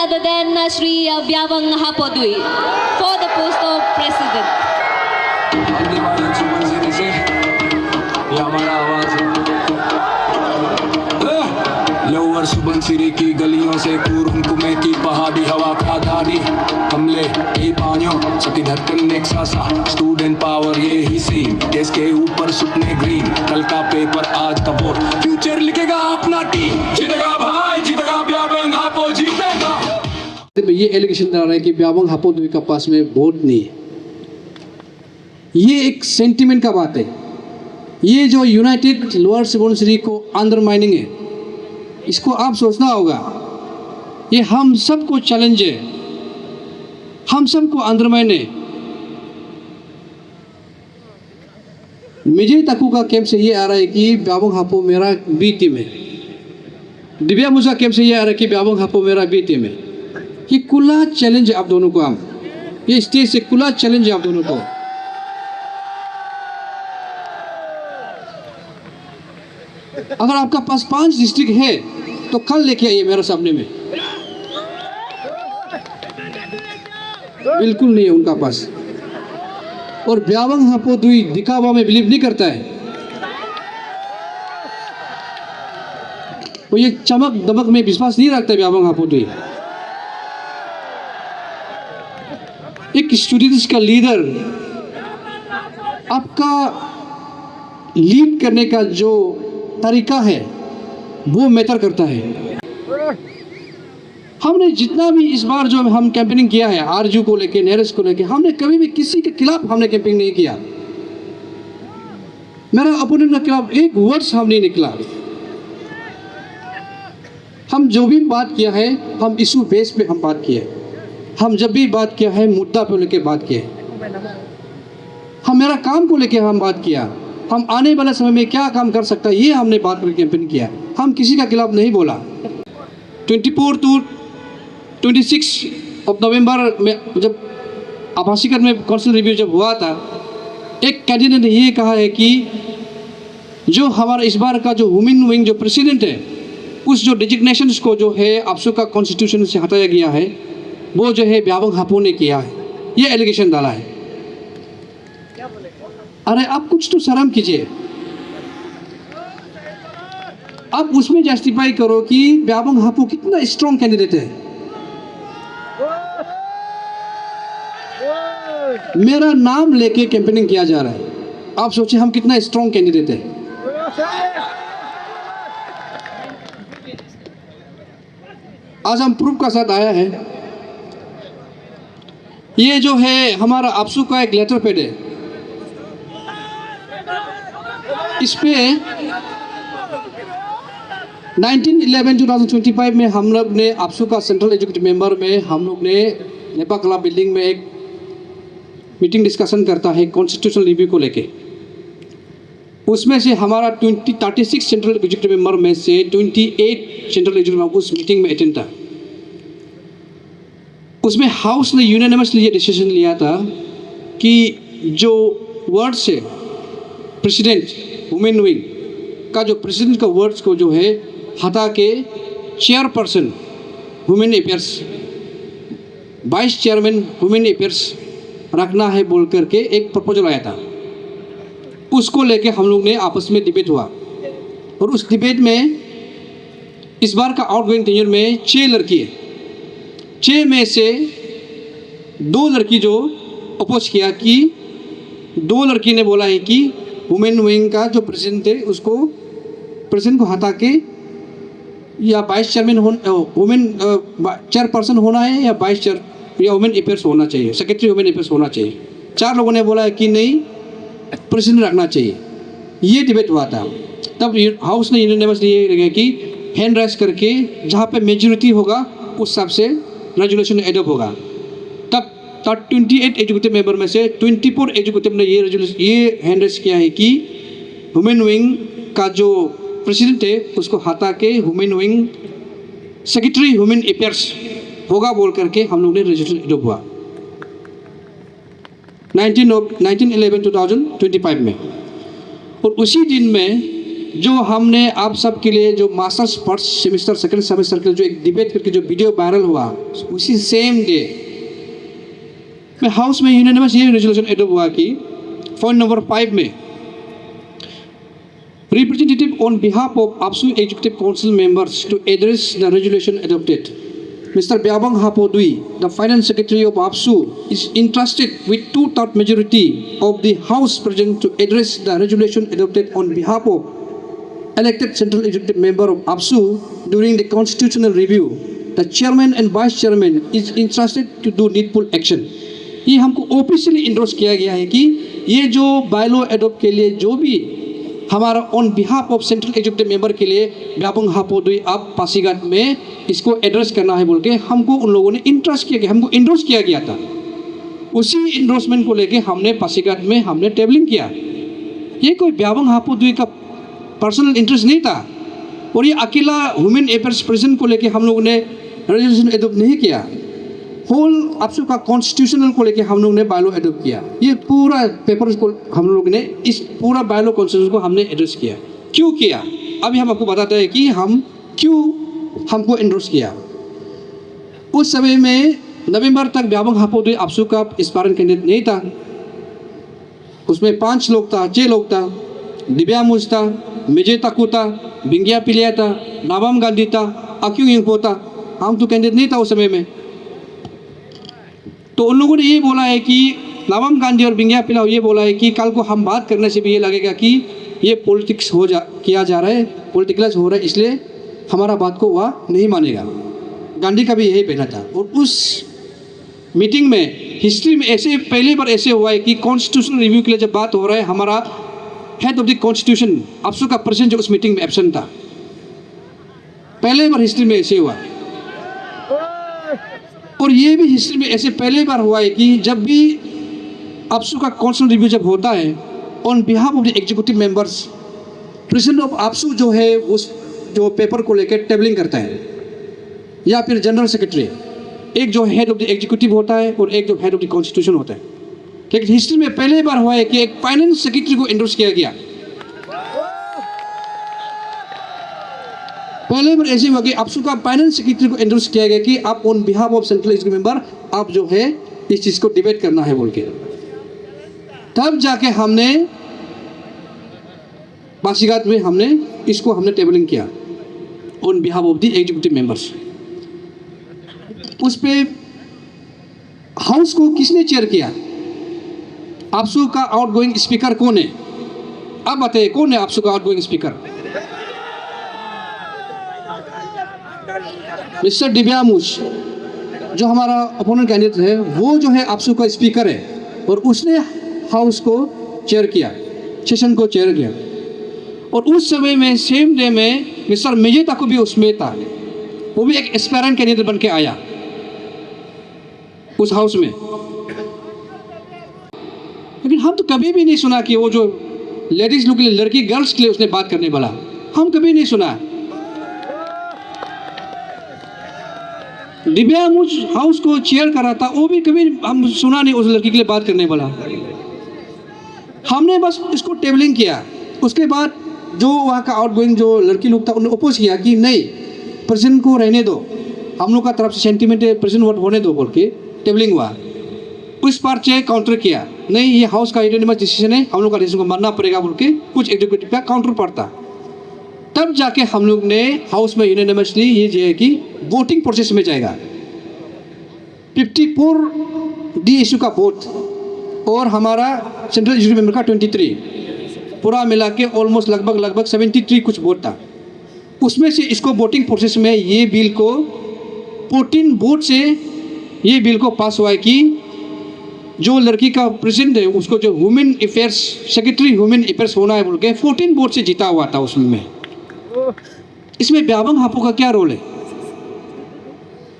other than Shri Byabang Hapodui for the post of President. धन्यवाद सुमन जी से, ये हमारा आवाज है। लोअर सुबनसिरी की गलियों से कुरुकुमे की पहाड़ी हवा का धारी हमले ये पानियों सबकी धड़कन एक सासा स्टूडेंट पावर ये ही सीन देश के ऊपर सुपने ग्रीन कल का पेपर आज का वोट फ्यूचर लिखेगा अपना टीम जीतेगा भाई जीतेगा ब्याबंग हापो जीतेगा। ये एलिगेशन डाल रहा है कि ब्याबंग हापोदुई का पास में वोट नहीं है। ये एक सेंटिमेंट का बात है। ये जो यूनाइटेड लोअर सुबनसिरी को अंडरमाइनिंग है, इसको आप सोचना होगा। ये हम सबको चैलेंज है, हम सबको अंडरमाइन है। मिजे तकू का कैंप से ये आ रहा है कि ब्याबंग हापो मेरा बी टीम है। दिव्या मुसा कैंप से ये आ रहा है कि ब्याबंग हापो मेरा बी टीम है। ये खुला चैलेंज है आप दोनों को। हम ये स्टेज से खुला चैलेंज है आप दोनों को। अगर आपका पास 5 डिस्ट्रिक्ट है तो कल लेके आइए मेरे सामने में। बिल्कुल नहीं है उनका पास। और ब्याबंग हापोदुई दिखावा में बिलीव नहीं करता है। वो ये चमक दमक में विश्वास नहीं रखता है ब्याबंग हापोदुई। एक स्टूडेंट्स का लीडर, आपका लीड करने का जो तरीका है वो मैटर करता है। हमने जितना भी इस बार जो हम कैंपेनिंग किया है आरजू को लेके, नेरेस को लेके, हमने कभी भी किसी के खिलाफ हमने कैंपेनिंग नहीं किया। मेरा अपोनेंट के खिलाफ एक वर्ड्स हम नहीं निकला। हम जो भी बात किया है हम इशू बेस पे हम बात किए। हम जब भी बात किया है मुद्दा पे लेके बात किए। हम मेरा काम को लेके हम बात किया। हम आने वाले समय में क्या काम कर सकता है ये हमने बात करके कैंपेन किया। हम किसी का खिलाफ नहीं बोला। 24 to 26 नवंबर में जब आभासीकर में काउंसिल रिव्यू जब हुआ था, एक कैंडिडेट ने ये कहा है कि जो हमारा इस बार का जो वुमेन विंग जो प्रेसिडेंट है, उस जो डिजिग्नेशंस को जो है आपसू का कॉन्स्टिट्यूशन से हटाया गया है, वो जो है ब्याबंग हापो ने किया है। ये एलिगेशन डाला है। अरे आप कुछ तो शर्म कीजिए। आप उसमें जस्टिफाई करो कि ब्याबंग हापो कितना स्ट्रॉन्ग कैंडिडेट है। मेरा नाम लेके कैंपेनिंग किया जा रहा है। आप सोचिए हम कितना स्ट्रॉन्ग कैंडिडेट है। आज हम प्रूफ का साथ आया है। ये जो है हमारा आपसू का एक लेटर पैड है। इस पे 19/11/2025 में हम लोग ने आपसू का सेंट्रल एग्जीक्यूटिव मेंबर में हम लोग ने नेपा क्लब बिल्डिंग में एक मीटिंग डिस्कशन करता है कॉन्स्टिट्यूशनल रिव्यू को लेके। उसमें से हमारा 36 सेंट्रल एग्जीक्यूटिव मेंबर में से 28 सेंट्रल एग्जीक्यूटिव मेंबर उस मीटिंग में अटेंड था। उसमें हाउस ने यूनानिमसली ये डिसीजन लिया था कि जो वर्ड्स है प्रेसिडेंट वुमेन विंग का, जो प्रेसिडेंट का वर्ड्स को जो है हटा के chairperson women affairs, vice chairman women affairs रखना है बोल करके एक प्रपोजल आया था। उसको लेके हम लोग ने आपस में डिबेट हुआ और उस डिबेट में इस बार का आउटगोइंग टेन्योर में 6 लड़की है। 6 में से 2 लड़की जो अपोज किया कि 2 लड़की ने बोला है कि वुमेन विंग का जो प्रेसिडेंट है उसको प्रेसिडेंट को हटा के या वाइस चेयरमैन वुमेन चेयरपर्सन होना है या वाइस चेयर या वुमेन अफेयर्स होना चाहिए, सेक्रेटरी वुमेन अफेयर्स होना चाहिए। 4 लोगों ने बोला है कि नहीं प्रेसिडेंट रखना चाहिए। ये डिबेट हुआ था। तब हाउस ने यूनानिमसली ये लगा कि हैंड राइज करके जहाँ पे मेजॉरिटी होगा उस हिसाब से रेजोल्यूशन एडॉप्ट होगा। तब 28 एग्जीक्यूटिव मेंबर में से 24 एग्जीक्यूटिव ने ये हैंड राइज किया है कि वुमेन विंग का जो प्रेसिडेंट है उसको हटा के women wing secretary women affairs होगा बोल करके हम लोग ने रेजोल्यूशन एडॉप्ट हुआ 19/11/2025 में। और उसी दिन में जो हमने आप सब के लिए जो masters first semester second semester के जो एक डिबेट करके जो वीडियो वायरल हुआ, उसी सेम डे में हाउस में यूनानिमस ये रेजोल्यूशन एडॉप्ट हुआ कि पॉइंट नंबर 5 में representative on behalf of APSU Executive Council members to address the resolution adopted. Mr. Byabang Hapodui, the Finance Secretary of APSU, is entrusted with 2/3 majority of the House present to address the resolution adopted on behalf of elected Central Executive Member of APSU during the constitutional review. The Chairman and Vice Chairman is entrusted to do needful action. ये हमको officially endorse किया गया है कि ये जो bylaw adopt के लिए जो भी हमारा on behalf of central executive member के लिए ब्याबंग हापोदुई आप पासीघाट में इसको एड्रेस करना है बोल के हमको उन लोगों ने इंटरेस्ट किया गया, हमको इंडोर्स किया गया था। उसी इंडोर्समेंट को लेके हमने पासीघाट में हमने टेबलिंग किया। ये कोई ब्याबंग हापोदुई का पर्सनल इंटरेस्ट नहीं था और ये अकेला वुमेन अफेयर्स प्रेसिडेंट को लेके हम लोगों ने रेजोल्यूशन एडॉप्ट नहीं किया। होल APSU का कॉन्स्टिट्यूशनल को लेके हम लोग ने बायलॉ एडॉप्ट किया। ये पूरा पेपर को हम लोग ने इस पूरा बायलॉ कॉन्स्टिट्यूशन को हमने एड्रेस किया। क्यों किया? अभी हम आपको बताते हैं कि हम क्यों हमको एंडोर्स किया। उस समय में नवंबर तक ब्याबंग हापोदुई APSU का एस्पायरेंट कैंडिडेट नहीं था। उसमें 5 लोग था, 6 लोग था। दिव्या मुझ था, मिजे ताकू था, बिंगिया पिलिया था, नाबाम गांधी था, अक्यू इंको था। हम तो कैंडिडेट नहीं था उस समय में। तो उन लोगों ने ये बोला है कि नाबाम गांधी और बिंगिया पिलाओ ये बोला है कि कल को हम बात करने से भी ये लगेगा कि ये पॉलिटिक्स किया जा रहा है, पॉलिटिकलाइज हो रहा है, इसलिए हमारा बात को वह नहीं मानेगा। गांधी का भी यही कहना था। और उस मीटिंग में हिस्ट्री में ऐसे पहली बार ऐसे हुआ है कि कॉन्स्टिट्यूशनल रिव्यू के लिए जब बात हो रहा है, हमारा head of the constitution APSU का प्रेसिडेंट जो उस मीटिंग में एब्सेंट था। पहले बार हिस्ट्री में ऐसे हुआ। और ये भी हिस्ट्री में ऐसे पहले बार हुआ है कि जब भी APSU का कॉन्स्टिट्यूशनल रिव्यू जब होता है on behalf of the executive members, president of APSU जो है उस जो पेपर को लेकर टेबलिंग करता है, या फिर जनरल सेक्रेटरी, एक जो हेड ऑफ द एग्जीक्यूटिव होता है और एक जो हेड ऑफ द कॉन्स्टिट्यूशन होता है। लेकिन हिस्ट्री में पहले बार हुआ है कि एक फाइनेंस सेक्रेटरी को एंडोर्स किया गया। पहले बार ऐसे हुआ कि APSU का फाइनेंस सेक्रेटरी को एंडोर्स किया गया कि आप on behalf of central executive member आप जो है इस चीज़ को डिबेट करना है बोल के। तब जाके हमने पासीघाट में हमने इसको हमने टेबलिंग किया on behalf of the executive members. उस पे हाउस को किसने चेयर किया? APSU का आउटगोइंग स्पीकर कौन है? अब बताइए कौन है APSU का आउटगोइंग स्पीकर? मिस्टर दिव्यामुश जो हमारा अपोनेंट कैंडिडेट है, वो जो है APSU का स्पीकर है और उसने हाउस को चेयर किया, सेशन को चेयर किया। और उस समय में सेम डे में मिस्टर मिजे ताकू भी उसमें था। वो भी एक एस्पायरेंट कैंडिडेट बन के आया उस हाउस में। लेकिन हम तो कभी भी नहीं सुना कि वो जो लेडीज लोग के लिए, लड़की गर्ल्स के लिए उसने बात करने वाला, हम कभी नहीं सुना। दिव्या मुझ हाउस को चेयर कर रहा था, वो भी कभी हम सुना नहीं उस लड़की के लिए बात करने वाला। हमने बस इसको टेबलिंग किया। उसके बाद जो वहाँ का आउटगोइंग जो लड़की लोग था उन्होंने अपोज किया कि नहीं, प्रेसिडेंट को रहने दो, हम लोग का तरफ से सेंटीमेंट है, प्रेसिडेंट वोट होने दो बोल के टेबलिंग हुआ। उस पार्ट से काउंटर किया, नहीं ये हाउस का यूनानिमस डिसीजन है, हम लोग का डिसीजन को मानना पड़ेगा बोल के कुछ एग्जीक्यूटिव का काउंटर पार्ट था। तब जाके हम लोग ने हाउस में यूनानिमसली ये जो है कि वोटिंग प्रोसेस में जाएगा। 54 DSU का वोट और हमारा सेंट्रल एग्जीक्यूटिव मेंबर का 23, पूरा मिला के ऑलमोस्ट लगभग 73 कुछ वोट था। उसमें से इसको वोटिंग प्रोसेस में ये बिल को 14 वोट से ये बिल को पास हुआ है कि जो लड़की का प्रेसिडेंट है उसको जो women affairs secretary women affairs होना है बोल के 14 वोट से जीता हुआ था उसमें। इसमें ब्याबंग हापो का क्या रोल है?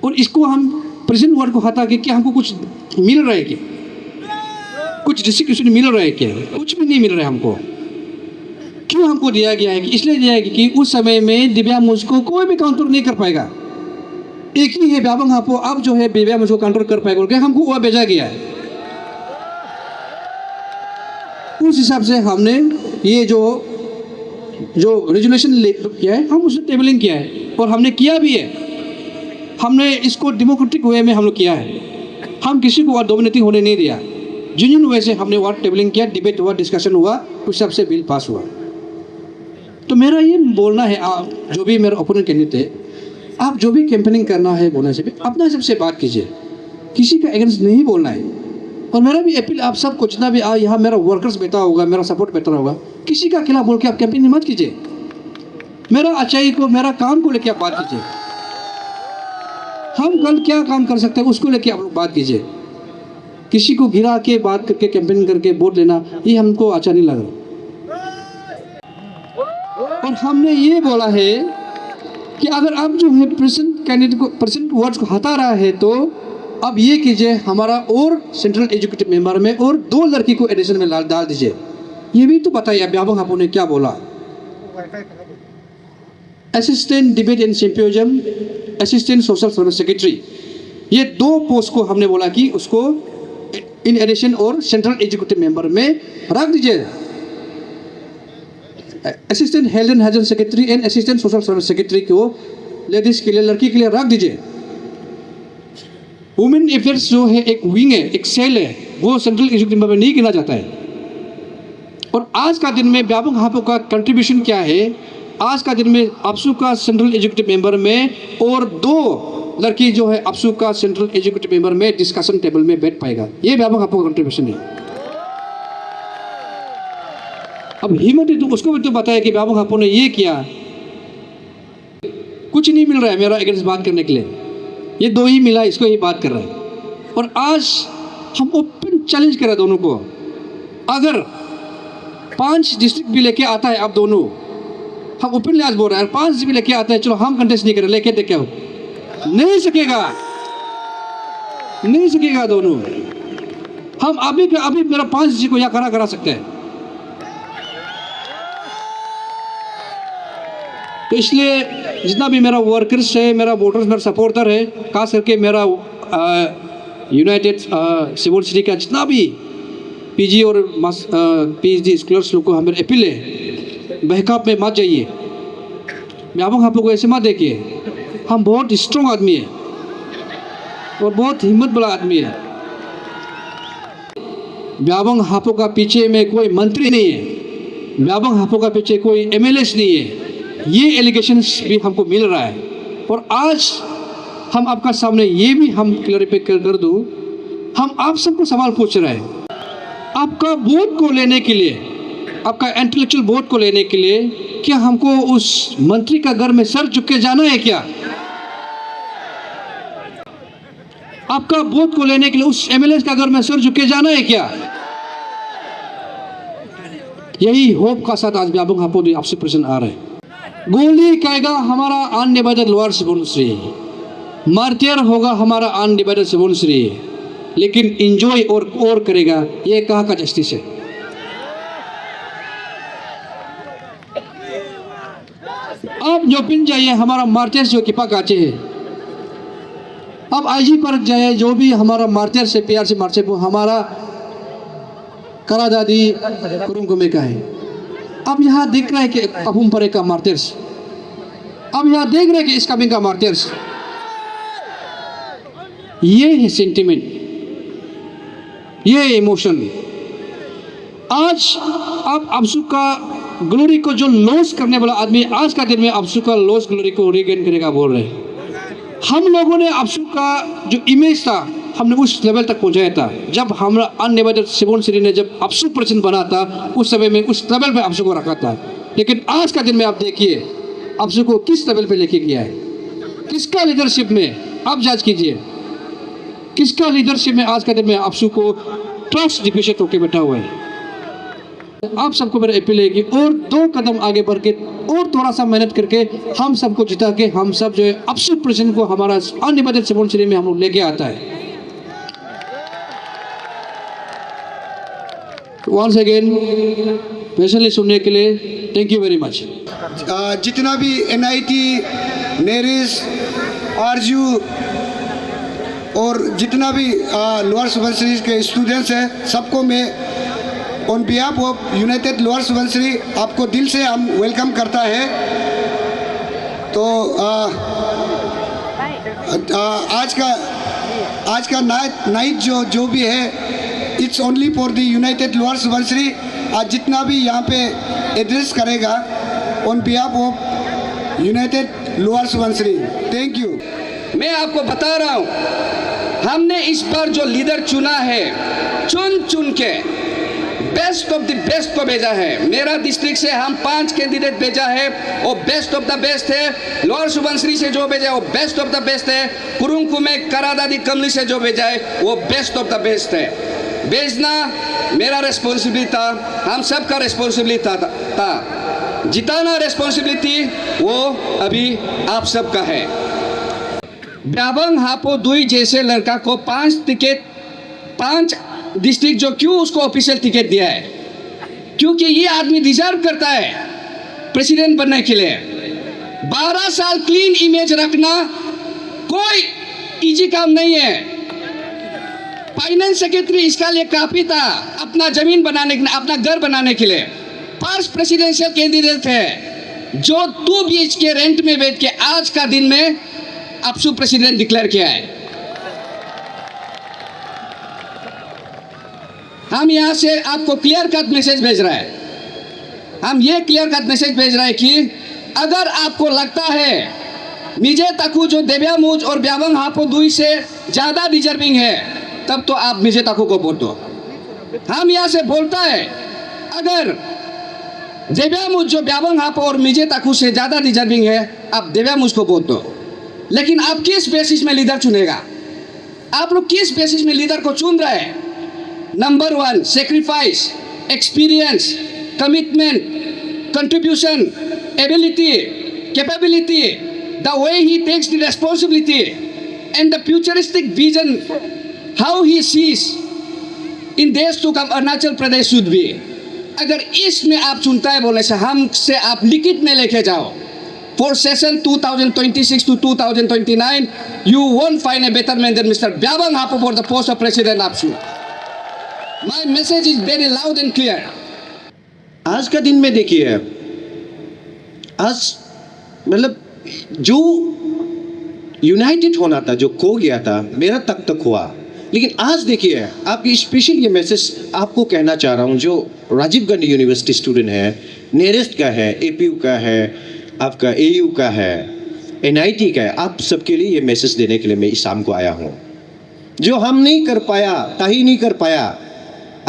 और इसको हम प्रेसिडेंट वर्ड को हटा के क्या हमको कुछ मिल रहा है क्या? कुछ डिस्ट्रिक्ट मिल रहा है क्या? कुछ भी नहीं मिल रहा है हमको। क्यों हमको दिया गया है कि इसलिए दिया है कि उस समय में दिव्या मुझको कोई भी काउंटर नहीं कर पाएगा। एक ही है ब्याबंग हापो, अब जो है दिव्या मुझको काउंटर कर पाएगा बोल हमको वह भेजा गया है। उस हिसाब से हमने ये जो जो रेजुलेशन किया है हम उसने टेबलिंग किया है और हमने किया भी है। हमने इसको डेमोक्रेटिक वे में हम लोग किया है। हम किसी को डोमिनेटिंग होने नहीं दिया। जेन्युइन वे से हमने वहाँ टेबलिंग किया, डिबेट हुआ, डिस्कशन हुआ, उस हिसाब से बिल पास हुआ। तो मेरा ये बोलना है, आप जो भी मेरे ओपोनेंट कैंडिडेट है, आप जो भी कैंपेनिंग करना है बोलने से भी अपना सबसे बात कीजिए, किसी का अगेंस्ट नहीं बोलना है। और मेरा भी अपील आप सबको, जितना भी यहाँ मेरा वर्कर्स बैठा होगा, मेरा सपोर्ट बैठा होगा, किसी का खिलाफ बोल के आप कैंपेनिंग मत कीजिए। मेरा अच्छाई को, मेरा काम को लेके आप बात कीजिए। हम कल क्या काम कर सकते हैं उसको लेके आप लोग बात कीजिए। किसी को गिरा के बात करके कैंपेनिंग करके वोट लेना, ये हमको अच्छा नहीं लग रहा। और हमने ये बोला है कि अगर आप जो है प्रेजेंट कैंडिडेट को, प्रेजेंट वर्ड्स को हटा रहा है, तो अब ये कीजिए हमारा और सेंट्रल एजुकेटिव मेंबर में और 2 लड़की को एडिशन में डाल दीजिए। ये भी तो बताइए ब्याबंग हापो ने क्या बोला। Assistant debate and symposium, assistant social service secretary, ये 2 पोस्ट को हमने बोला कि उसको इन एडिशन और सेंट्रल एजुकेटिव मेंबर में रख दीजिए। Assistant health and hygiene secretary and assistant social service secretary को लेडीज के लिए, लड़की के लिए रख दीजिए। वुमेन अफेयर्स जो है एक विंग है, एक सेल है, वो सेंट्रल एजुकेटिव मेंबर में नहीं गिना जाता है। और आज का दिन में ब्याबंग हापो का कंट्रीब्यूशन क्या है? आज का दिन में अपसू का सेंट्रल एजुकेटिव मेंबर में और 2 लड़की जो है अपसू का सेंट्रल एजुकेटिव मेंबर में डिस्कशन टेबल में बैठ पाएगा। ये ब्याबंग हापो का कंट्रीब्यूशन है। अब हिम्मत तो उसको भी तो बताया कि ब्याबंग हापो ने ये किया। कुछ नहीं मिल रहा है मेरा अगेंस्ट बात करने के लिए, ये 2 ही मिला, इसको ही बात कर रहा है। और आज हम ओपन चैलेंज कर रहे हैं दोनों को। अगर 5 डिस्ट्रिक्ट भी लेके आता है, आप दोनों, हम ओपनली आज बोल रहे हैं, 5 भी लेके आता है, चलो हम कंटेस्ट नहीं कर रहे, लेके देखे हो, नहीं सकेगा, नहीं सकेगा दोनों। हम अभी के अभी मेरा 5 जी को यहाँ खड़ा करा सकते हैं। तो इसलिए जितना भी मेरा वर्कर्स है, मेरा वोटर्स, मेरा सपोर्टर है, खास करके मेरा यूनाइटेड सिविल सिटी का जितना भी पीजी और पीएचडी स्कॉलर्स लोग को हमारे अपील है, बहकाव में मत जाइए। ब्याबंग हापो को ऐसे मत देखिए। हम बहुत स्ट्रॉन्ग आदमी है और बहुत हिम्मत वाला आदमी है। ब्याबंग हापो का पीछे में कोई मंत्री नहीं है, ब्याबंग हापो का पीछे कोई एमएलए नहीं है। ये एलिगेशंस भी हमको मिल रहा है। और आज हम आपका सामने ये भी हम क्लैरिफाई कर दूँ, हम आप सबको सवाल पूछ रहे हैं। आपका वोट को लेने के लिए, आपका इंटेलेक्चुअल वोट को लेने के लिए, क्या हमको उस मंत्री का घर में सर झुक के जाना है क्या? आपका वोट को लेने के लिए उस एमएलए का घर में सर झुक के जाना है क्या? यही होप का साथ आज ब्याबंग हापो आपसे प्रश्न आ रहा है। गोली कहेगा हमारा अनडिवाइडेड लोअर सुबनश्री, मार्टियर होगा हमारा अनडिवाइडेड सुबनश्री, लेकिन इंजॉय और करेगा, ये कहाँ का जस्टिस है? अब जो पिन जाइए हमारा मार्टियर जो किपा काचे है, अब आईजी पार्क जाए, जो भी हमारा मार्टियर से प्यार से मार्चे वो हमारा करा दादी कुरुम गुमे का है। अब यहाँ देख रहे हैं कि अपुम परे का मार्टियर्स, अब यहाँ देख रहे हैं कि इसका का मार्टियर्स। ये है सेंटिमेंट, ये इमोशन। आज आप अपसू का ग्लोरी को जो लॉस करने वाला आदमी आज का दिन में अपसू का लॉस ग्लोरी को रीगेन करेगा बोल रहे हैं। हम लोगों ने अपसू का जो इमेज था हमने उस लेवल तक पहुंचाया था। जब हमारा अनडिवाइडेड सुबनसिरी ने जब अपसू प्रेसिडेंट बना था, उस समय में उस लेवल पे अपसू को रखा था। लेकिन आज का दिन में आप देखिए अपसू को किस लेवल पे लेके गया है, किसका लीडरशिप में, आप जांच कीजिए किसका लीडरशिप में आज का दिन में अपसू को ट्रस्ट डिफिशिएंट होकर बैठा हुआ है। आप सबको मेरा अपील है कि और 2 कदम आगे बढ़ के और थोड़ा सा मेहनत करके हम सबको जिता के हम सब जो है अपसू प्रेसिडेंट को हमारा अनडिवाइडेड सुबनसिरी में हम लोग लेके आता है। वंस अगेन पेशेंटली सुनने के लिए थैंक यू वेरी मच। जितना भी एनआईटी, नेरिस, आरजू और जितना भी लोअर सुबनसिरी के स्टूडेंट्स हैं, सबको मैं on behalf of United lower Subansiri आपको दिल से हम वेलकम करता है। तो आज का नाइट जो भी है it's only for the United lower Subansiri. आज जितना भी यहाँ पे एड्रेस करेगा on behalf of United lower Subansiri. Thank you. मैं आपको बता रहा हूँ, हमने इस बार जो लीडर चुना है, चुन के बेस्ट ऑफ द बेस्ट को भेजा है। मेरा डिस्ट्रिक्ट से हम 5 कैंडिडेट भेजा है, वो बेस्ट ऑफ द बेस्ट है। लोअर सुबनसिरी से जो भेजा है वो बेस्ट ऑफ द बेस्ट है। कुरुंग कुमे करादादी कमली से जो भेजा है वो बेस्ट ऑफ द बेस्ट है। भेजना मेरा रिस्पॉन्सिबिलिटी था, हम सबका रिस्पॉन्सिबिलिटी था। जिताना रिस्पॉन्सिबिलिटी वो अभी आप सबका है। ब्याबंग हापो दुई जैसे लड़का को 5 डिस्ट्रिक्ट जो क्यों उसको ऑफिशियल टिकट दिया है, क्योंकि ये आदमी डिजर्व करता है प्रेसिडेंट बनने के लिए। 12 साल क्लीन इमेज रखना कोई इजी काम नहीं है। फाइनेंस सेक्रेटरी इसका लिए काफी था, अपना जमीन बनाने के लिए, अपना घर बनाने के लिए। फर्स्ट प्रेसिडेंशियल कैंडिडेट है जो 2 BHK रेंट में बैठ के आज का दिन में अपसू प्रेसिडेंट डिक्लेयर किया है। हम यहाँ से आपको क्लियर कट मैसेज भेज रहा है। हम ये क्लियर कट मैसेज भेज रहे हैं कि अगर आपको लगता है मिजे ताकू जो देव्या मूज और ब्याबंग हापो दुई से ज़्यादा डिजर्विंग है, तब तो आप मिजे ताकू को वोट दो। हम यहाँ से बोलता है, अगर देव्या मूज जो ब्याबंग हापो और मिजे ताकू से ज़्यादा डिजर्विंग है, आप देव्या मूज को वोट दो। लेकिन आप किस बेसिस में लीडर चुनेगा? आप लोग किस बेसिस में लीडर को चुन रहे हैं? Number 1, sacrifice, experience, commitment, contribution, ability, capability, the way he takes the responsibility and the futuristic vision how he sees in days to come Arunachal Pradesh should be. अगर इसमें आप चुनता है बोले से हमसे आप लिखित में लेके जाओ, for session 2026 to 2029, you won't find a better man than Mr. Byabang Hapo for the post of President APSU. My message is very loud and clear. आज का दिन में देखिए, आज मतलब जो यूनाइटेड होना था, जो खो गया था, मेरा तक हुआ। लेकिन आज देखिए, आपकी स्पेशल ये मैसेज आपको कहना चाह रहा हूँ, जो राजीव गांधी यूनिवर्सिटी स्टूडेंट है, नेरेस्ट का है, APU का है, आपका AU का है, NIT का है, आप सबके लिए ये मैसेज देने के लिए मैं इस शाम को आया हूँ। जो हम नहीं कर पाया, ताही नहीं कर पाया,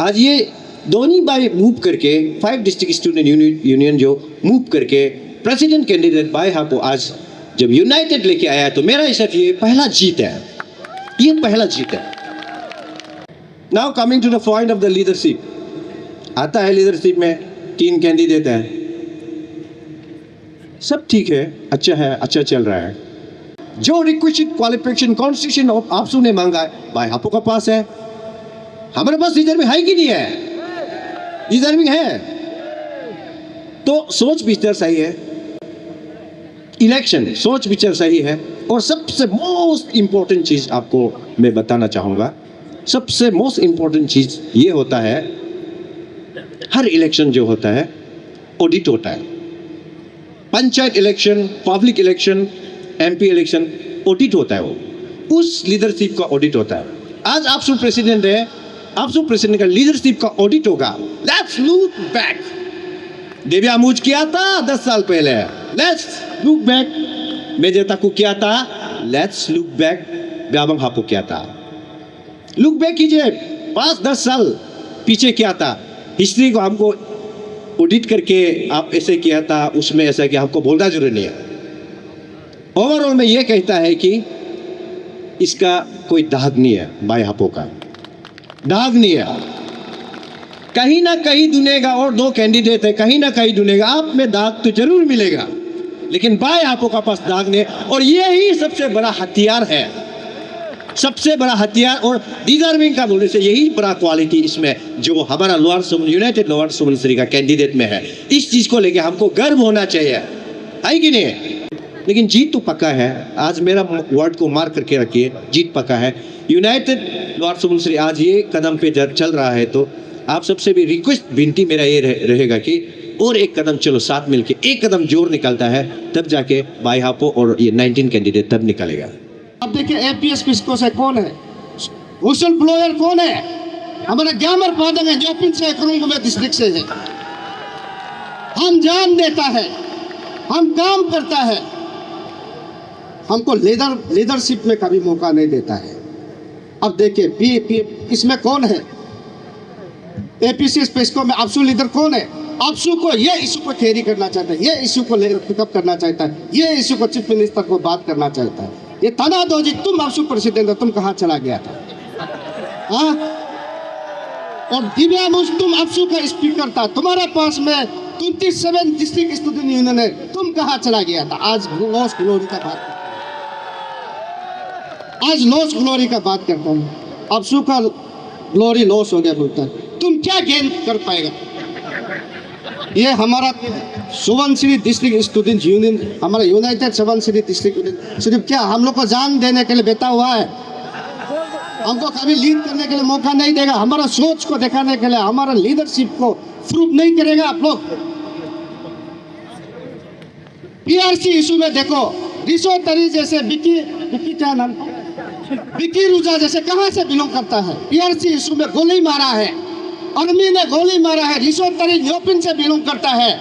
आज ये दोनों बाई मूव करके 5 डिस्ट्रिक्ट स्टूडेंट यूनियन जो मूव करके प्रेसिडेंट कैंडिडेट बाई हापो आज जब यूनाइटेड लेके आया, तो मेरा हिसाब ये पहला जीत है, ये पहला जीत है। Now coming to the point of the leadership. आता है लीडरशिप में 3 कैंडिडेट हैं, सब ठीक है, अच्छा चल रहा है। जो रिक्वेस्ट क्वालिफिकेशन कॉन्स्टिट्यूशन ऑफ आपसू ने मांगा है भाई हापो का पास है, हमारे पास डिजर्विंग है कि नहीं है? डिजर्विंग है, तो सोच विचार सही है, इलेक्शन सोच विचार सही है। और सबसे मोस्ट इंपॉर्टेंट चीज आपको मैं बताना चाहूंगा, सबसे मोस्ट इंपॉर्टेंट चीज ये होता है, हर इलेक्शन जो होता है ऑडिट होता है। Panchayat election, public election, MP election, audit होता है, वो उस लीडरशिप का ऑडिट होता है। आज आपसू प्रेसिडेंट है, आपसू प्रेसिडेंट का लीडरशिप का ऑडिट होगा। लेट्स लुक बैक, देव्या मूज किया था 10 साल पहले, लेट्स लुक बैक मेजे ताकू किया था, लेट्स लुक बैक ब्याबंग हापो किया था। लुक बैक कीजिए, 5-10 साल पीछे क्या था, हिस्ट्री को हमको ऑडिट करके आप ऐसे किया था, उसमें ऐसा किया, हमको बोलना जरूरी नहीं है। ओवरऑल में ये कहता है कि इसका कोई दाग नहीं है, बाई हापो का दाग नहीं है। कहीं ना कहीं ढूंढेगा, और 2 कैंडिडेट है, कहीं ना कहीं ढूंढेगा, आप में दाग तो जरूर मिलेगा, लेकिन बाई हापो का पास दाग नहीं। और यही सबसे बड़ा हथियार है, सबसे बड़ा हथियार और डिजर्विंग का बोलने से यही बड़ा क्वालिटी इसमें जो हमारा यूनाइटेड लोअर सुबनसिरी का कैंडिडेट में है। इस चीज को लेके हमको गर्व होना चाहिए, है कि नहीं? लेकिन जीत तो पक्का है। आज मेरा वर्ड को मार्क करके रखिए, जीत पक्का है। यूनाइटेड लोअर सुबनसिरी आज ये कदम पे जब चल रहा है, तो आप सबसे भी रिक्वेस्ट विनती मेरा ये रहेगा कि और एक कदम चलो साथ मिलके, एक कदम जोर निकलता है तब जाके बाई हापो और ये 19 कैंडिडेट तब निकलेगा। अब देखिए एपीएस पिस्को से कौन है, विसल ब्लोअर कौन है, हमारा ग्यामर पादंग है जो पिन से करूंगा मैं डिस्ट्रिक्ट से है। हम जान देता है, हम काम करता है, हमको लीडरशिप में कभी मौका नहीं देता है। अब देखिए इसमें कौन है, एपीसी पिस्को में अफसू लीडर कौन है। अफसू को ये इशू को कैरी करना चाहता है, ये इशू को पिकअप करना चाहता है, ये इशू को चीफ मिनिस्टर को बात करना चाहता है। ये तना दो जी, तुम अफसू प्रेसिडेंट हो, तुम कहाँ चला गया था? हाँ, और दिव्या मुझ तुम अफसू का स्पीकर था, तुम्हारे पास में 27 डिस्ट्रिक्ट स्टूडेंट यूनियन है, तुम कहाँ चला गया था? आज लॉस ग्लोरी का बात, आज लॉस ग्लोरी का बात करता हूँ। अफसू का ग्लोरी लॉस हो गया बोलता है, तुम क्या गेन कर पाएगा? ये हमारा सुबनसिरी डिस्ट्रिक्ट स्टूडेंट यूनियन, हमारा यूनाइटेड सुबनसिरी डिस्ट्रिक्ट यूनियन सिर्फ क्या हम लोग को जान देने के लिए बैठा हुआ है, हमको कभी लीड करने के लिए मौका नहीं देगा, हमारा सोच को दिखाने के लिए, हमारा लीडरशिप को प्रूव नहीं करेगा। आप लोग पीआरसी इशू में देखो, रिशो तरी जैसे विकी क्या नाम, विकी रुजा जैसे कहां से बिलोंग करता है, पीआरसी इशू में गोली मारा है, आर्मी ने गोली मारा है, रिशो तरी न्योपिन से बिलोंग करता है,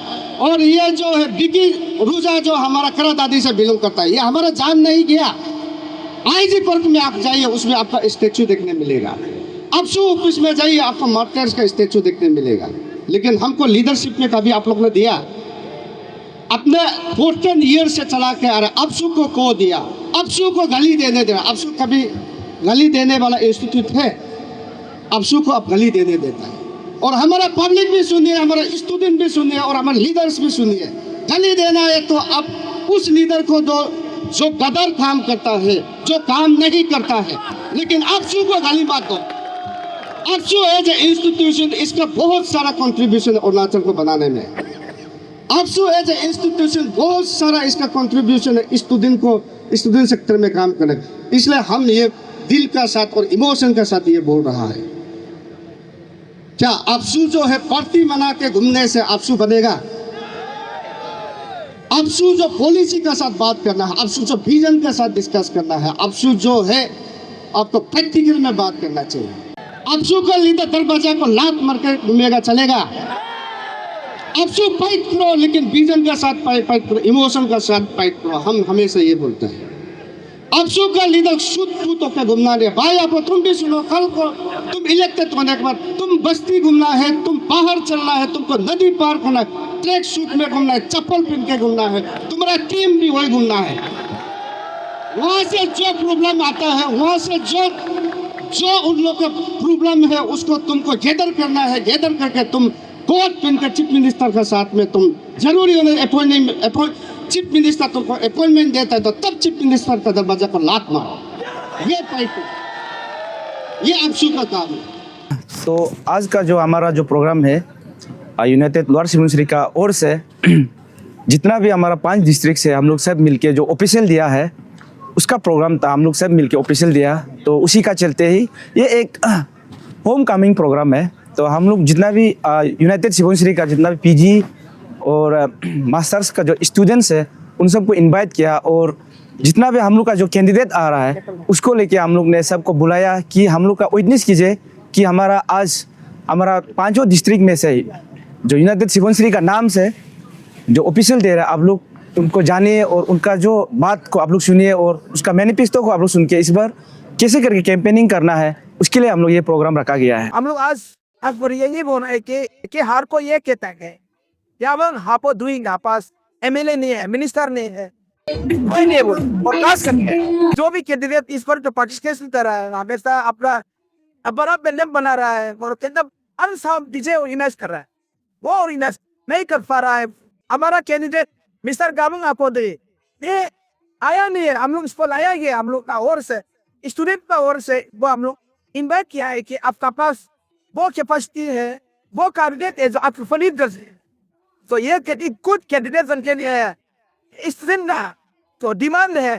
और ये जो है विकी रुजा जो हमारा करादादी से बिलोंग करता है, ये हमारा जान नहीं गया। आईजी कोर्ट में आप जाइए, उसमें आपका स्टेचू देखने मिलेगा, अफसू ऑफिस में जाइए आपको मार्टर्स का स्टेचू देखने मिलेगा। लेकिन हमको लीडरशिप में कभी आप लोग ने दिया? अपने 14 ईयर से चला के आ रहा, अफसू को दिया, अफसू को गाली देने दे रहा। अफसू कभी गाली देने वाला इंस्टीट्यूट है? अफसू को अब गाली देने देता है। और हमारा पब्लिक भी सुनिए, हमारा स्टूडेंट भी सुनिए, और हमारे लीडर्स भी सुनिए। गाली देना है तो अब उस लीडर को जो गदर काम करता है, जो काम नहीं करता है, लेकिन अफसू को गाली मत दो। अफसू एज ए इंस्टीट्यूशन, इसका बहुत सारा कंट्रीब्यूशन अरुणाचल को बनाने में। अफसू एज ए इंस्टीट्यूशन बहुत सारा इसका कंट्रीब्यूशन है स्टूडेंट सेक्टर में काम करने। इसलिए हम ये दिल का साथ और इमोशन के साथ ये बोल रहा है। क्या अफसू जो है पार्टी मना के घूमने से अफसू बनेगा? अफसू जो पॉलिसी के साथ बात करना है, अफसू जो विजन के साथ डिस्कस करना है, अफसू जो है आपको प्रैक्टिकल में बात करना चाहिए। अफसू का लीडर दरवाजा को लात मार के घूमेगा, चलेगा? अफसू फाइट करो, लेकिन विजन के साथ फाइट करो, इमोशन के साथ फाइट करो। हम हमेशा ये बोलते हैं। अफसू का लीडर शुद्ध टूट होकर घूमना नहीं। भाई आपको तुम भी सुनो, कल को तुम इलेक्टेड होने के बाद तुम बस्ती घूमना है, तुम बाहर चलना है, तुमको नदी पार करना है, ट्रैक सूट में घूमना है, चप्पल पहन के घूमना है, तुम्हारा टीम भी वही घूमना है। वहां से जो प्रॉब्लम आता है, वहां से जो उन लोग का प्रॉब्लम है, उसको तुमको गैदर करना है। गैदर करके तुम कोर्ट पहन कर चीफ मिनिस्टर के साथ में तुम जरूरी होने चीफ मिनिस्टर तुमको अपॉइंटमेंट देता है तो तब चीफ मिनिस्टर का दरवाजा पर लात मारो। ये फाइट, ये अफसू का काम है। तो आज का जो हमारा जो प्रोग्राम है यूनाइटेड लोअर सुबनसिरी का ओर से जितना भी हमारा 5 डिस्ट्रिक्ट से हम लोग सब मिलके जो ऑफिशियल दिया है, उसका प्रोग्राम था। हम लोग सब मिलके ऑफिशियल दिया, तो उसी का चलते ही ये एक होम कमिंग प्रोग्राम है। तो हम लोग जितना भी यूनाइटेड सुबनसिरी का जितना भी पीजी और मास्टर्स का जो स्टूडेंट्स है, उन सबको इनवाइट किया, और जितना भी हम लोग का जो कैंडिडेट आ रहा है उसको लेके हम लोग ने सबको बुलाया कि हम लोग का विटनेस कीजिए कि हमारा आज हमारा 5 डिस्ट्रिक्ट में से जो यूनाइटेड सुबनसिरी का नाम से जो ऑफिशियल दे रहा है, आप लोग उनको जानिए और उनका जो बात को आप लोग सुनिए, और उसका मैनिफेस्टो को आप लोग सुन के इस बार कैसे करके कैंपेनिंग करना है, उसके लिए हम लोग ये प्रोग्राम रखा गया है। हम लोग आज यही बोल रहे हैं कि हार को ये कहता है यावन हापो डूइंग पास एमएलए नहीं है, मिनिस्टर नहीं है, कोई नहीं बोल। और खास करके जो भी कैंडिडेट इस पर जो पार्टिसिपेशन कर रहा है, हमेशा अपना बड़ा बैनर बना रहा है और एकदम अनसाफ डीजे ऑर्गेनाइज कर रहा है, वो ऑर्गेनाइज नहीं कर पा रहा है। हमारा कैंडिडेट मिस्टर गाबंग आपो दे ये आया नहीं है, हम लोग इस पर लाया गया, हम लोग का ओर से स्टूडेंट का ओर से वो हम लोग इन्वाइट किया है कि आपका पास वो कैपेसिटी है, वो कैंडिडेट है जो आप फलीद कर सकते। तो ये गुड कैंडिडेट के लिए स्टूडेंट ना तो डिमांड है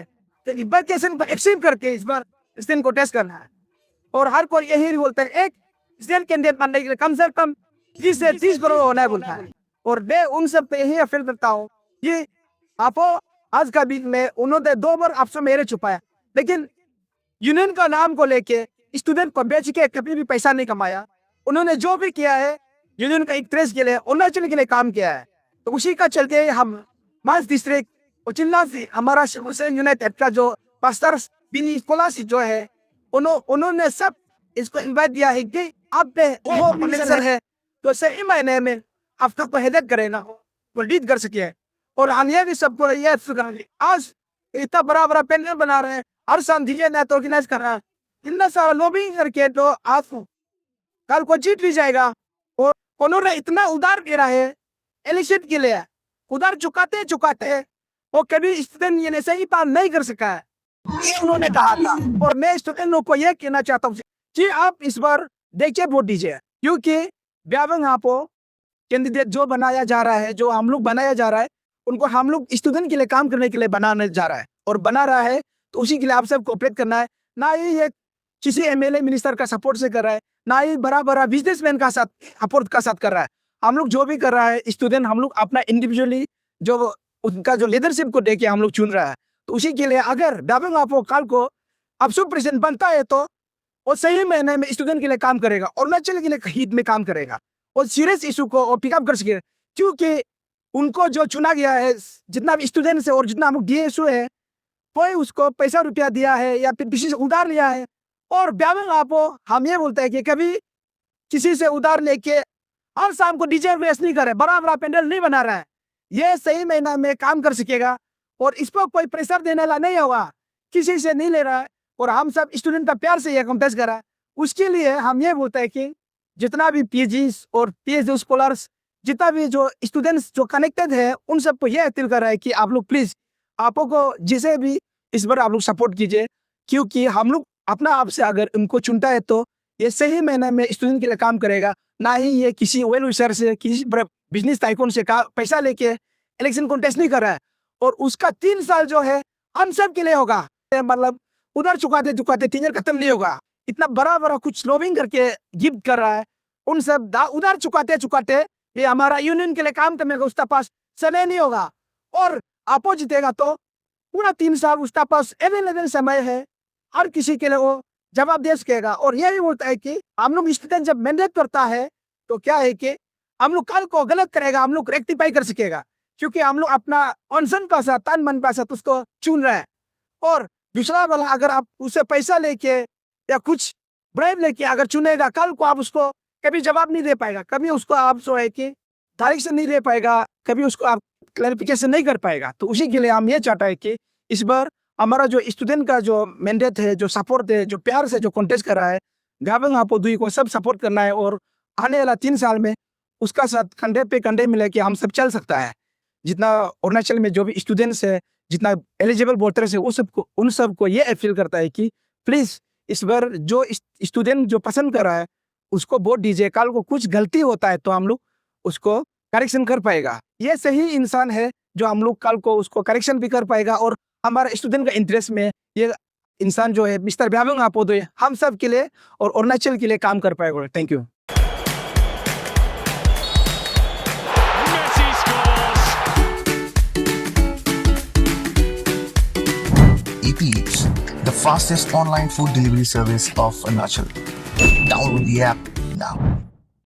तो इन्विटेशन को एक्सेप्ट करके इस बार स्टूडेंट को टेस्ट करना है। और हर कोई यही बोलता है, एक प्रेसिडेंट कैंडिडेट बनने के लिए कम से कम 20 से 30 करोड़ होना बोलता है। और मैं उन सब पे यही अपील करता हूँ कि आपको आज का दिन में उन्होंने 2 बार आपसे मेरे छुपाया, लेकिन यूनियन का नाम को लेके स्टूडेंट को बेच के कभी भी पैसा नहीं कमाया। उन्होंने जो भी किया है यूनियन का इंटरेस्ट के लिए, अरुणाचल के लिए काम किया है। तो उसी का चलते हम मास डिस्ट्रिक्ट और चिल्ला से हमारा यूनाइटेड का जो पास्टर बिनी स्कॉलरशिप जो है उन्होंने सब इसको इन्वाइट दिया है कि आप पे वो मिनिस्टर है तो सही मायने में आपका को हेडेक करेगा, वो लीड कर सके। और हम ये भी सबको ये आज इतना बड़ा बड़ा पैनल बना रहे हैं, हर साल डीजे नेट ऑर्गेनाइज कर रहा है, इतना सारा लॉबिंग करके तो आज कल को जीत भी जाएगा। और उन्होंने इतना उधार गिरा है इलेक्शन के लिए, उधार चुकाते चुकाते वो कभी स्टूडेंट ये सही पार नहीं कर सका है, ये उन्होंने कहा था। और मैं स्टूडेंटों को यह कहना चाहता हूँ कि आप इस बार देखिए वोट दीजिए, क्योंकि ब्यावंग आपको कैंडिडेट जो बनाया जा रहा है, जो हम लोग बनाया जा रहा है, उनको हम लोग स्टूडेंट के लिए काम करने के लिए बनाने जा रहा है और बना रहा है। तो उसी के लिए आप सब कोऑपरेट करना है, ना ही ये किसी एमएलए मिनिस्टर का सपोर्ट से कर रहा है, ना ही बड़ा बड़ा बिजनेसमैन का साथ सपोर्ट का साथ कर रहा है। हम लोग जो भी कर रहा है स्टूडेंट, हम लोग अपना इंडिविजुअली जो उनका जो लीडरशिप को देके हम लोग चुन रहा है। तो उसी के लिए अगर ब्यावंग आपको कल को अब सुपर प्रेसिडेंट बनता है तो वो सही महीने में स्टूडेंट के लिए काम करेगा, अरुणाचल के लिए हित में काम करेगा और सीरियस इशू को पिकअप कर सके। क्योंकि उनको जो चुना गया है, जितना भी स्टूडेंट्स है और जितना हम डीएसओ है, कोई उसको पैसा रुपया दिया है या फिर किसी से उधार लिया है। और ब्यावंग आपको हम ये बोलते हैं कि कभी किसी से उधार लेके हर शाम को डीजे वेस्ट नहीं करे, बड़ा बड़ा पेंडल नहीं बना रहा है, ये सही महीना में काम कर सकेगा और इस पर कोई प्रेशर देने वाला नहीं होगा, किसी से नहीं ले रहा है। और हम सब स्टूडेंट का प्यार से ये कॉन्टेस्ट कर रहा है। उसके लिए हम ये बोलते हैं कि जितना भी पीजीज और पीएचडी स्कॉलर्स, जितना भी जो स्टूडेंट्स जो कनेक्टेड है, उन सबको ये अपील कर रहा है कि आप लोग प्लीज आपको जिसे भी इस बार आप लोग सपोर्ट कीजिए, क्योंकि हम लोग अपना आप से अगर उनको चुनता है तो ये सही महीने में स्टूडेंट के लिए काम करेगा, ना ही ये किसी वेल विशर से, किसी बिजनेस टाइकून से पैसा लेके इलेक्शन कॉन्टेस्ट नहीं कर रहा है। और उसका 3 साल जो है हम सब के लिए होगा, मतलब उधर चुकाते चुकाते 3 साल खत्म नहीं होगा। इतना बड़ा बड़ा कुछ लॉबिंग करके गिफ्ट कर रहा है, उन सब उधर चुकाते चुकाते ये हमारा यूनियन के लिए काम करने का उसका पास समय नहीं होगा। और आपो जीतेगा तो पूरा 3 साल उसका पास अवेलेबल समय है, हर किसी के लिए वो जवाब दे सकेगा। और यही बोलता है कि हम लोग स्टूडेंट जब मेहनत करता है तो क्या है कि हम लोग कल को गलत करेगा, हम लोग रेक्टिफाई कर सकेगा, क्योंकि हम लोग अपना अनसन का साथ, तन मन का साथ उसको चुन रहे हैं। और दूसरा वाला अगर आप उसे पैसा लेके या कुछ ब्राइब लेके अगर चुनेगा, कल को आप उसको कभी जवाब नहीं दे पाएगा, कभी उसको आप जो है कि डायरेक्शन नहीं दे पाएगा, कभी उसको आप क्लैरिफिकेशन नहीं कर पाएगा। तो उसी के लिए हम ये चाहते हैं कि इस बार हमारा जो स्टूडेंट का जो मैंडेट है, जो सपोर्ट है, जो प्यार से जो कॉन्टेस्ट कर रहा है, ब्यावंग आपो दुई को सब सपोर्ट करना है। और आने वाला 3 साल में उसका साथ कंधे पे कंधे मिले के हम सब चल सकता है। जितना अरुणाचल में जो भी स्टूडेंट्स है, जितना एलिजिबल वोटर्स है, उन सबको ये अपील करता है कि प्लीज इस बार जो स्टूडेंट जो पसंद कर रहा है उसको वोट दीजिए। कल को कुछ गलती होता है तो हम लोग उसको करेक्शन कर पाएगा। ये सही इंसान है जो हम लोग कल को उसको करेक्शन भी कर पाएगा और हमारा स्टूडेंट का इंटरेस्ट में ये इंसान जो है मिस्टर ब्यावंग आपो दुई हम सब के लिए और अरुणाचल के लिए काम कर पाएगा। Thank you. Eat Leaps, the fastest online food delivery service of Arunachal. Download the app now.